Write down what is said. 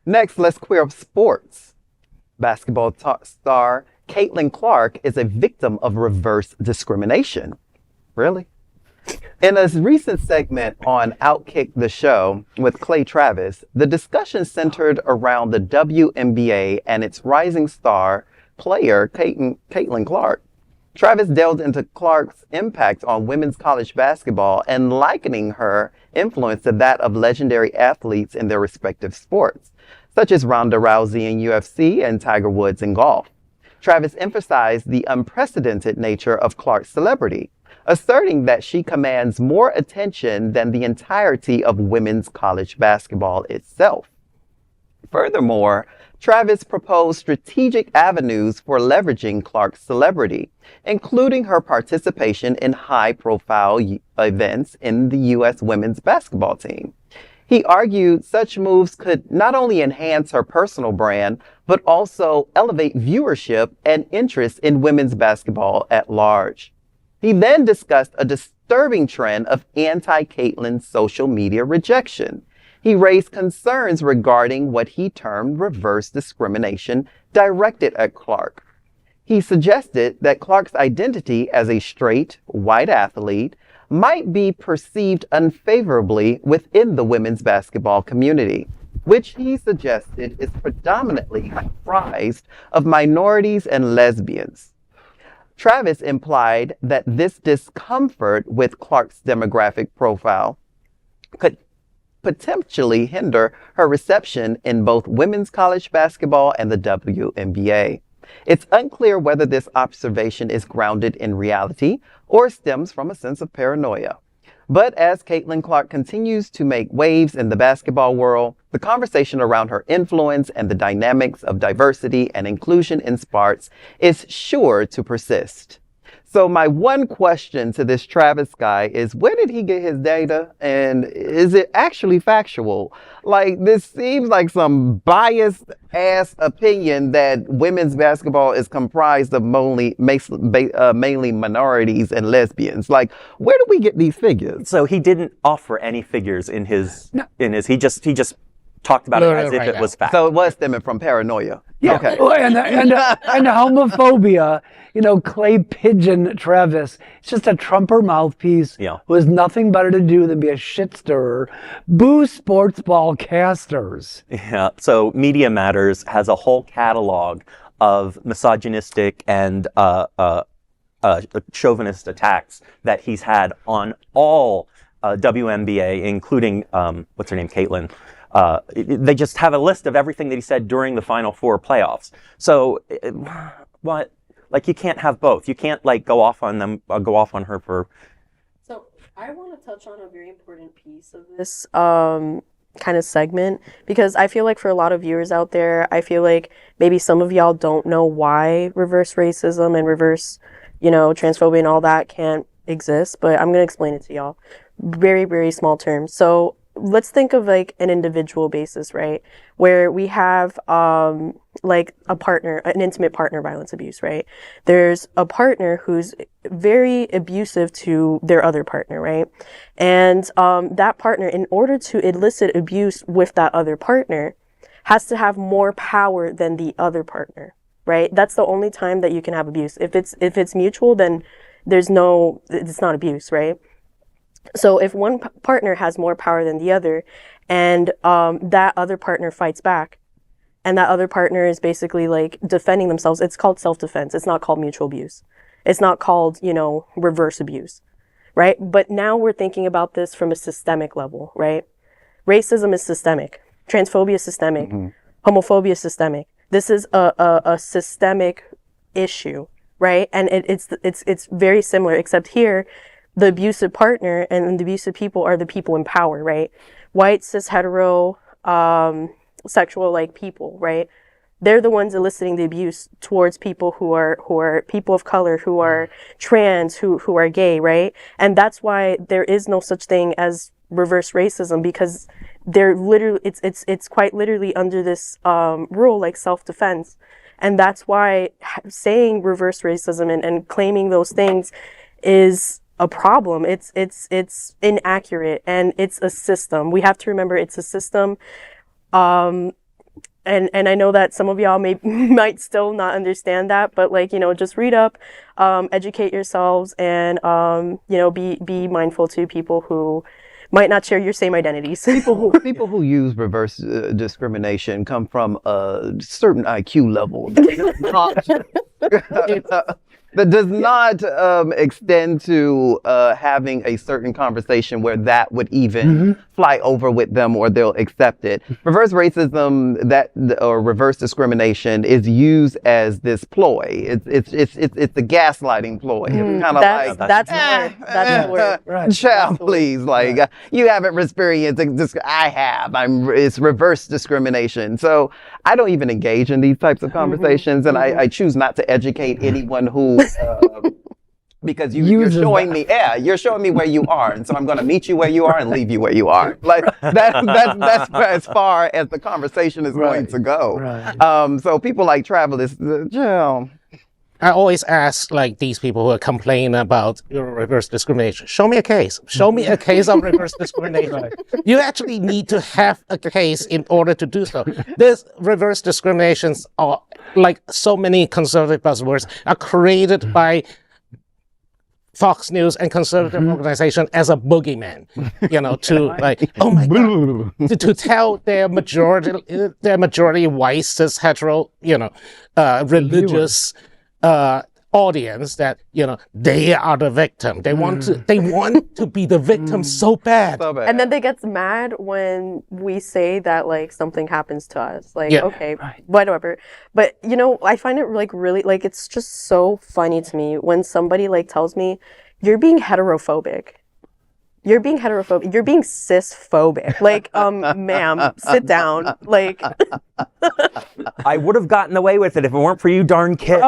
Next, let's queer up sports. Basketball star Caitlin Clark is a victim of reverse discrimination. Really? In a recent segment on Outkick the Show with Clay Travis, the discussion centered around the WNBA and its rising star player, Caitlin Clark. Travis delved into Clark's impact on women's college basketball and likening her influence to that of legendary athletes in their respective sports, such as Ronda Rousey in UFC and Tiger Woods in golf. Travis emphasized the unprecedented nature of Clark's celebrity, asserting that she commands more attention than the entirety of women's college basketball itself. Furthermore, Travis proposed strategic avenues for leveraging Clark's celebrity, including her participation in high-profile events in the U.S. women's basketball team. He argued such moves could not only enhance her personal brand, but also elevate viewership and interest in women's basketball at large. He then discussed a disturbing trend of anti-Caitlin social media rejection. He raised concerns regarding what he termed reverse discrimination directed at Clark. He suggested that Clark's identity as a straight, white athlete might be perceived unfavorably within the women's basketball community, which he suggested is predominantly comprised of minorities and lesbians. Travis implied that this discomfort with Clark's demographic profile could potentially hinder her reception in both women's college basketball and the WNBA. It's unclear whether this observation is grounded in reality or stems from a sense of paranoia. But as Caitlin Clark continues to make waves in the basketball world, the conversation around her influence and the dynamics of diversity and inclusion in sports is sure to persist. So my one question to this Travis guy is, where did he get his data? And is it actually factual? Like, this seems like some biased ass opinion that women's basketball is comprised of mainly minorities and lesbians. Like, where do we get these figures? So he didn't offer any figures in his, he just talked about it as if it was fact. So it was stemming from paranoia. Yeah. Okay. And homophobia, Clay Pigeon Travis, it's just a Trumper mouthpiece who has nothing better to do than be a shit stirrer. Boo sports ball casters. Yeah. So Media Matters has a whole catalog of misogynistic and chauvinist attacks that he's had on all WNBA, including, what's her name, Caitlin. They just have a list of everything that he said during the Final Four playoffs. So, what? Like, you can't have both. You can't, go off on them, go off on her for... So, I want to touch on a very important piece of this kind of segment, because I feel like for a lot of viewers out there, I feel like maybe some of y'all don't know why reverse racism and reverse, transphobia and all that can't exist, but I'm going to explain it to y'all. Very, very small terms. So, let's think of an individual basis, right? Where we have a partner, an intimate partner violence abuse, right? There's a partner who's very abusive to their other partner, right? And that partner, in order to elicit abuse with that other partner, has to have more power than the other partner, right? That's the only time that you can have abuse. If it's mutual, then it's not abuse, right? So if one partner has more power than the other, and that other partner fights back, and that other partner is basically defending themselves, it's called self-defense. It's not called mutual abuse. It's not called, reverse abuse, right? But now we're thinking about this from a systemic level, right? Racism is systemic. Transphobia is systemic. Mm-hmm. Homophobia is systemic. This is a systemic issue, right? And it's very similar, except here, the abusive partner and the abusive people are the people in power, right? White, cis, hetero, sexual people, right? They're the ones eliciting the abuse towards people who are people of color, who are trans, who are gay, right? And that's why there is no such thing as reverse racism, because they're literally it's quite literally under this rule, like self-defense. And that's why saying reverse racism and claiming those things is a problem. It's inaccurate, and it's a system. We have to remember it's a system. and I know that some of y'all might still not understand that, but like, you know, just read up, educate yourselves, and you know, be mindful to people who might not share your same identities. People who use reverse discrimination come from a certain IQ level that does not extend to having a certain conversation where that would even fly over with them or they'll accept it. Reverse racism or reverse discrimination is used as this ploy. It's the gaslighting ploy. It's kind of like that's the word. Right. Child, please, like you haven't experienced this. I have. It's reverse discrimination. So I don't even engage in these types of conversations, and I choose not to educate anyone who. Because you're showing me, you're showing me where you are, and so I'm going to meet you where you are and leave you where you are. Like that's as far as the conversation is going to go. Right. So people like Travelers, I always ask like these people who are complaining about reverse discrimination, show me a case. Show me a case of reverse discrimination. You actually need to have a case in order to do so. This reverse discriminations are, like so many conservative buzzwords, are created by Fox News and conservative organization as a boogeyman, you know, to like, oh my God, to tell their majority white, cis, hetero, you know, religious audience that, you know, they are the victim. They want to be the victim so bad. And then they get mad when we say that like something happens to us. Like, okay, whatever. But you know, I find it like really, like, it's just so funny to me when somebody like tells me, you're being heterophobic. You're being heterophobic. You're being cis-phobic. Like, ma'am, sit down. Like, I would have gotten away with it if it weren't for you darn kids.